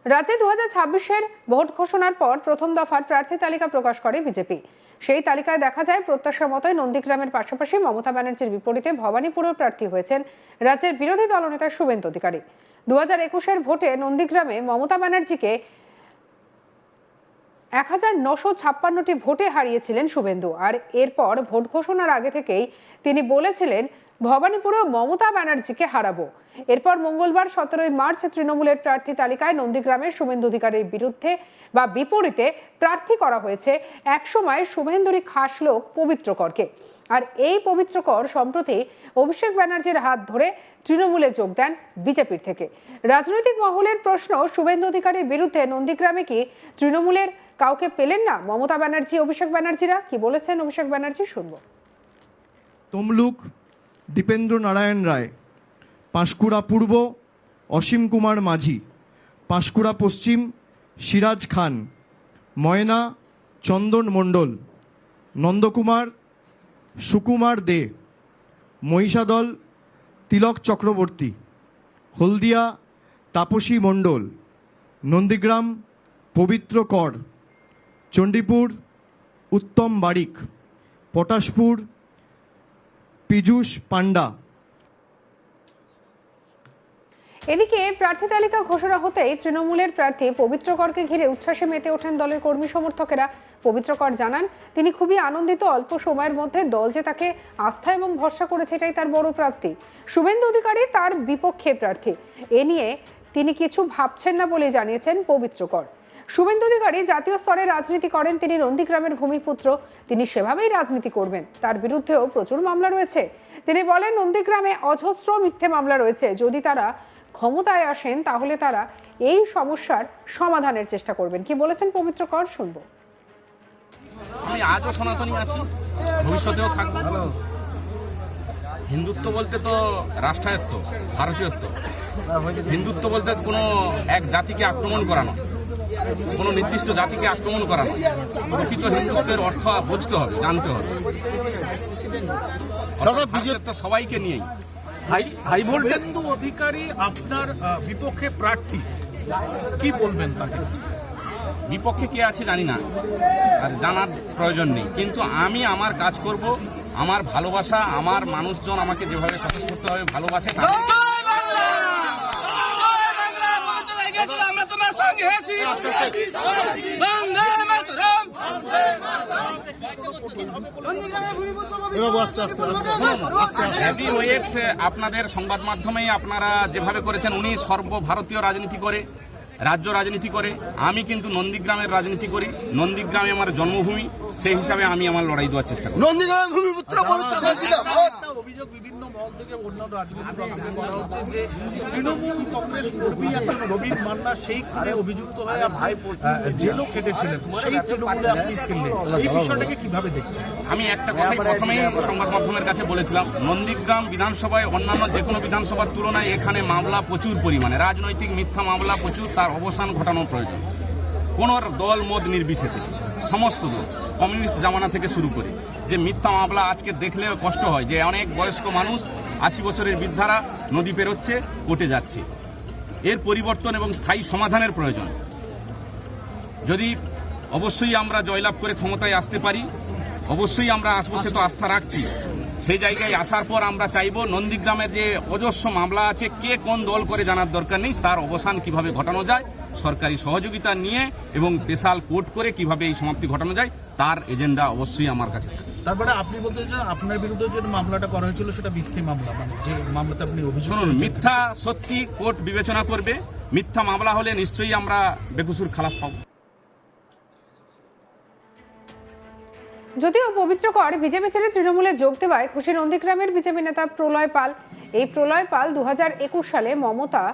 রাজ্যে 2026-এর ভোট ঘোষণার পর প্রথম দফার প্রার্থী তালিকা প্রকাশ করে বিজেপি। সেই তালিকায় দেখা যায় প্রত্যাশার মতোই নন্দীগ্রামের পাশাপাশি মমতা ব্যানার্জির বিপরীতে ভবানীপুরেও প্রার্থী হয়েছেন রাজ্যের বিরোধী দলনেতা শুভেন্দু অধিকারী। 2021-এর ভোটে নন্দীগ্রামে মমতা ব্যানার্জিকে 1956টি ভোটে হারিয়েছিলেন শুভেন্দু। আর এরপর ভোট ঘোষণার আগে থেকেই তিনি বলেছিলেন ভবানীপুরেও মমতা ব্যানার্জিকে হারাবো। এরপর মঙ্গলবার 17 মার্চ তৃণমূলের প্রার্থী তালিকায় নন্দীগ্রামে শুভেন্দু অধিকারীর বিরুদ্ধে বা বিপরীতে প্রার্থী করা হয়েছে একসময় শুভেন্দুরই খাস লোক পবিত্র করকে। আর এই পবিত্র কর সম্প্রতি অভিষেক ব্যানার্জির হাত ধরে তৃণমূলে যোগ দেন বিজেপির থেকে। রাজনৈতিক মহলের প্রশ্ন, শুভেন্দু অধিকারীর বিরুদ্ধে নন্দীগ্রামে কি তৃণমূলের কাউকে পেলেন না মমতা ব্যানার্জি, অভিষেক ব্যানার্জিরা? কি বলেছেন অভিষেক ব্যানার্জি, শুনবো। তমলুক দীপেন্দ্র নারায়ণ রায়, পাঁশকুড়া পূর্ব অসীম কুমার মাঝি, পাঁশকুড়া পশ্চিম সিরাজ খান, ময়না চন্দন মণ্ডল, নন্দকুমার সুকুমার দে, মহিষাদল তিলক চক্রবর্তী, হলদিয়া তাপসী মণ্ডল, নন্দীগ্রাম পবিত্র কর, চণ্ডীপুর উত্তম বারিক, পটাশপুর পীযূষ পান্ডা। এদিকে প্রার্থী তালিকা ঘোষণা হতেই তৃণমূলের প্রার্থী পবিত্র করকে ঘিরে উচ্ছ্বাসে মেতে ওঠেন দলের কর্মী সমর্থকেরা। পবিত্র কর জানান তিনি খুবই আনন্দিত, অল্প সময়ের মধ্যে দল যে তাকে আস্থা এবং ভরসা করেছে এটাই তার বড় প্রাপ্তি। শুভেন্দু অধিকারী তার বিপক্ষে প্রার্থী, এ নিয়ে তিনি কিছু ভাবছেন না বলে জানিয়েছেন পবিত্র কর। শুভেন্দু অধিকারী জাতীয় স্তরে রাজনীতি করেন, তিনি নন্দীগ্রামের ভূমিপুত্র, তিনি সেভাবেই রাজনীতি করবেন। তার বিরুদ্ধেও প্রচুর মামলা রয়েছে। তিনি বলেন নন্দীগ্রামে অজস্র মিথ্যে মামলা রয়েছে, যদি তারা ক্ষমতায় আসেন তাহলে তারা এই সমস্যার সমাধানের চেষ্টা করবেন। কি বলেছেন পবিত্র কর, শুনবো। আমি আজও সনাতনী আছি, ভবিষ্যতেও থাকবো। হিন্দুত্ব বলতে তো রাষ্ট্রায়ত্ত, ভারতীয়ত্ব। হিন্দুত্ব বলতে কোনো এক জাতিকে আক্রমণ করানো, কোনো নির্দিষ্ট জাতিকে আক্রমণ করানো। প্রকৃত হিন্দুত্বের অর্থ বুঝতে হবে, জানতে হবে। বিজেপি সবাইকে নিয়েই। শুভেন্দু অধিকারী আপনার বিপক্ষে প্রার্থী, কি বলবেন তাকে? বিপক্ষে কে আছে জানি না, আর জানার প্রয়োজন নেই। কিন্তু আমি আমার কাজ করব, আমার ভালোবাসা, আমার মানুষজন আমাকে যেভাবে স্বতঃস্ফূর্তভাবে ভালোবাসে আপনাদের সংবাদ মাধ্যমে আপনারা যেভাবে করেছেন, উনি সর্বভারতীয় রাজনীতি করে, রাজ্য রাজনীতি করে। আমি কিন্তু নন্দীগ্রামের রাজনীতি করি। নন্দীগ্রামে আমার জন্মভূমি, সেই হিসাবে আমি আমার লড়াই দেওয়ার চেষ্টা করি। অভিযোগ বিভিন্ন মহল থেকে অন্য রাজনৈতিক দল থেকে করা হচ্ছে যে তৃণমূল কংগ্রেস কর্মী রবীন মান্না সেই খুনে অভিযুক্ত হয়ে ভাই জেলও খেটেছিলেন, সেই তৃণমূলে আপনি ফিরলেন, এই বিষয়টাকে কিভাবে দেখছেন? আমি একটা কথাই প্রথমেই সংবাদ মাধ্যমের কাছে বলেছিলাম, নন্দীগ্রাম বিধানসভায় অন্যান্য যে কোনো বিধানসভার তুলনায় এখানে মামলা প্রচুর পরিমাণে, রাজনৈতিক মিথ্যা মামলা প্রচুর, তার অবসান ঘটানোর প্রয়োজন। কোনো দল মত নির্বিশেষে সমস্ত দল, কমিউনিস্ট জামানা থেকে শুরু করে, যে মিথ্যা মামলা আজকে দেখলে কষ্ট হয় যে অনেক বয়স্ক মানুষ, 80 বছরের বৃদ্ধারা নদী পেরোচ্ছে, কোর্টে যাচ্ছে। এর পরিবর্তন এবং স্থায়ী সমাধানের প্রয়োজন। যদি অবশ্যই আমরা জয়লাভ করে ক্ষমতায় আসতে পারি, অবশ্যই আমরা আসবো, সে তো আস্থা রাখছি। সেই জায়গায় আসার পর আমরা চাইব নন্দীগ্রামের যে অজস্র মামলা আছে, কে কোন দল করে জানার দরকার নেই, তার অবসান কিভাবে ঘটানো যায়, সরকারি সহযোগিতা নিয়ে এবং স্পেশাল কোর্ট করে কিভাবে এই সমাপ্তি ঘটানো যায়, তার এজেন্ডা অবশ্যই আমার কাছে থাকে। তারপরে আপনি বলতে চান আপনার বিরুদ্ধে যে মামলাটা করা হয়েছিল সেটা মিথ্যে মামলা, মানে যে মামলাতে আপনি অভিযোগ। শুনুন, মিথ্যা সত্যি কোর্ট বিবেচনা করবে। মিথ্যা মামলা হলে নিশ্চয়ই আমরা বেকসুর খালাস পাবো। যদিও পবিত্র কর বিজেপি ছেড়ে তৃণমূলে যোগ দেওয়ায় খুশি নন্দীগ্রামের বিজেপি নেতা প্রলয় পাল। এই প্রলয় পাল 2021 সালে মমতা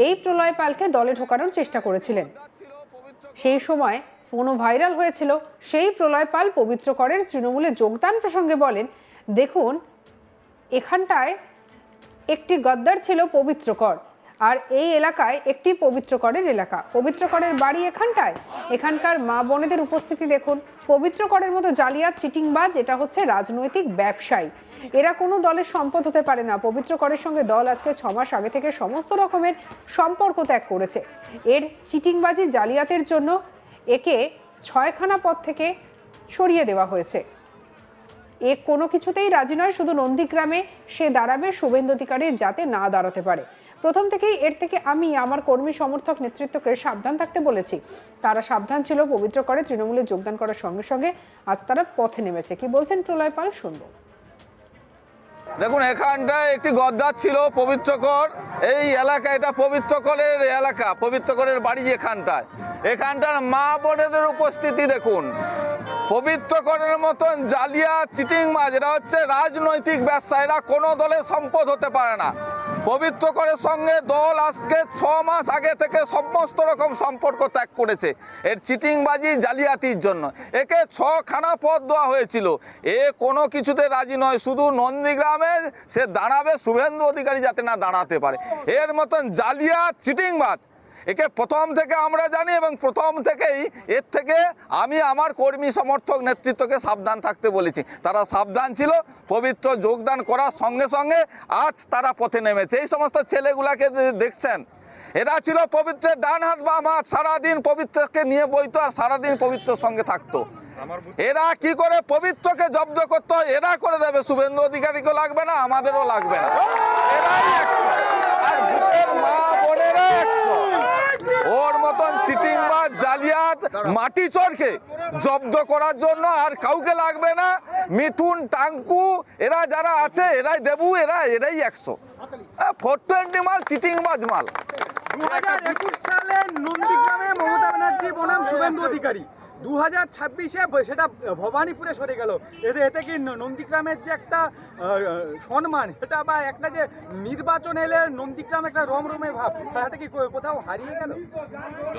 এই প্রলয় পালকে দলে ঢোকানোর চেষ্টা করেছিলেন। সেই সময় ফোনও ভাইরাল হয়েছিল। সেই প্রলয় পাল পবিত্র করের তৃণমূলে যোগদান প্রসঙ্গে বলেন, দেখুন এখানটায় একটি গদ্দার ছিল পবিত্র কর, আর এই এলাকায় একটি পবিত্রকরের এলাকা। পবিত্রকরের বাড়ি এখানটায়। এখানকার মা বোনেদের উপস্থিতি দেখুন। পবিত্রকরের মতো জালিয়াত চিটিংবাজ এটা হচ্ছে রাজনৈতিক ব্যবসায়ী। এরা কোনো দলের সম্পদ হতে পারে না। পবিত্রকরের সঙ্গে দল আজকে 6 মাস আগে থেকে সমস্ত রকমের সম্পর্ক ত্যাগ করেছে। এর চিটিংবাজি জালিয়াতের জন্য একে 6খানা পদ থেকে সরিয়ে দেওয়া হয়েছে। এ কোনো কিছুতেই রাজি নয়, শুধু নন্দীগ্রামে সে দাঁড়াবে শুভেন্দু অধিকারী যাতে না দাঁড়াতে পারে। প্রথম থেকেই এর থেকে আমি আমার কর্মী সমর্থক নেতৃত্বকে সাবধান থাকতে বলেছি। তারা সাবধান ছিল। পবিত্রকরে তৃণমূলে যোগদান করার সঙ্গে সঙ্গে আজ তারা পথে নেমেছে। কি বলছেন প্রলয় পাল, শুনবো। দেখুন, এখানটায় একটি গদ্দার ছিল পবিত্রকর। এই এলাকা, এটা পবিত্রকরের এলাকা, পবিত্রকরের বাড়ি এখানটার মা বোনেদের উপস্থিতি দেখুন। পবিত্রকরের মতন জালিয়া চিটিংবাজ এরা হচ্ছে রাজনৈতিক ব্যবসা। এরা কোনো দলের সম্পদ হতে পারে না। পবিত্রকরের সঙ্গে দল আজকে 6 মাস আগে থেকে সমস্ত রকম সম্পর্ক ত্যাগ করেছে এর চিটিংবাজি জালিয়াতির জন্য। একে 6খানা পদ দেওয়া হয়েছিল। এ কোনো কিছুতে রাজি নয়, শুধু নন্দীগ্রামে সে দাঁড়াবে শুভেন্দু অধিকারী যাতে না দাঁড়াতে পারে। এর মতন জালিয়াত চিটিংবাজ একে প্রথম থেকে আমরা জানি এবং প্রথম থেকেই এর থেকে আমি আমার কর্মী সমর্থক নেতৃত্বকে সাবধান থাকতে বলেছি। তারা সাবধান ছিল। পবিত্র যোগদান করার সঙ্গে সঙ্গে আজ তারা পথে নেমেছে। এই সমস্ত ছেলেগুলাকে দেখছেন, এরা ছিল পবিত্রের ডান হাত বাম হাত। সারাদিন পবিত্রকে নিয়ে বইতো আর সারাদিন পবিত্রের সঙ্গে থাকতো। এরা কি করে পবিত্রকে জব্দ করতে হয় এরা করে দেবে। শুভেন্দু অধিকারীকেও লাগবে না, আমাদেরও লাগবে না। এরাই 100 আর বুকের মা বোনেরা 100। ওর মতন চিটিংবাজ জালিয়াত মাটি চোরকে জব্দ করার জন্য আর কাউকে লাগবে না। মিঠুন টাঙ্কু এরা যারা আছে এরাই দেবু, এরাই 100। 420 মাল চিটিংবাজ মাল। 2021 সালে নন্দীগ্রামে মমতা ব্যানার্জি বনাম শুভেন্দু অধিকারী, 2026-এ সেটা ভবানীপুরে সরে গেল। এতে কি নন্দীগ্রামের যে একটা সম্মান, এটা বা একটা যে নির্বাচন এলে নন্দীগ্রাম একটা রমরমে ভাব, সেটা কি কোথাও হারিয়ে গেল?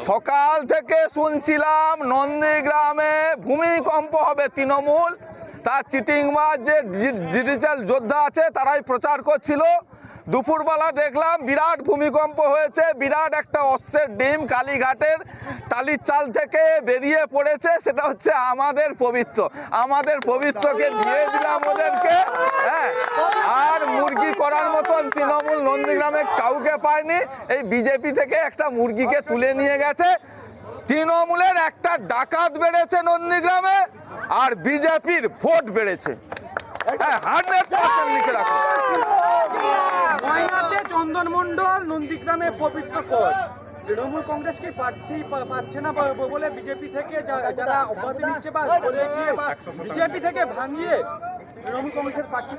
সকাল থেকে শুনছিলাম নন্দীগ্রামে ভূমিকম্প হবে তৃণমূল। তার চিটিংবাজ যে ডিজিটাল যোদ্ধা আছে তারাই প্রচার করছিল। দুপুরবেলা দেখলাম বিরাট ভূমিকম্প হয়েছে। বিরাট একটা অশ্বের ডিম কালীঘাটের টালির চাল থেকে বেরিয়ে পড়েছে। সেটা হচ্ছে আমাদের পবিত্রকে দিয়ে দিলাম ওদেরকে। হ্যাঁ, আর মুরগি করার মতন তৃণমূল নন্দীগ্রামে কাউকে পায়নি। এই বিজেপি থেকে একটা মুরগিকে তুলে নিয়ে গেছে। তৃণমূলের একটা ডাকাত বেড়েছে নন্দীগ্রামে আর বিজেপির ভোট বেড়েছে। 100% লিখে রাখুন। ময়নাতে চন্দন মণ্ডল নন্দীগ্রামে পবিত্রকর। তৃণমূল কংগ্রেস কি প্রার্থী পাচ্ছে না বলে বিজেপি থেকে যারা অব্যাহতি নিচ্ছে বা বিজেপি থেকে ভাঙিয়ে তৃণমূল কংগ্রেসের প্রার্থী?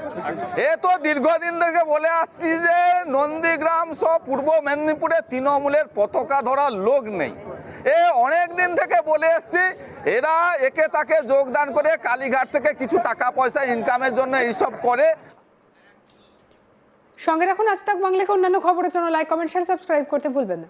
এ তো দীর্ঘদিন থেকে বলে আসছি যে নন্দীগ্রাম সহ পূর্ব মেদিনীপুরে তৃণমূলের পতাকা ধরার লোক নেই। অনেক দিন থেকে বলে এসছি। এরা একে তাকে যোগদান করে কালীঘাট থেকে কিছু টাকা পয়সা ইনকামের জন্য এইসব করে। সঙ্গে রাখুন আজ তাক বাংলাকে। অন্যান্য খবরের জন্য লাইক, কমেন্ট, শেয়ার, সাবস্ক্রাইব করতে ভুলবেন না।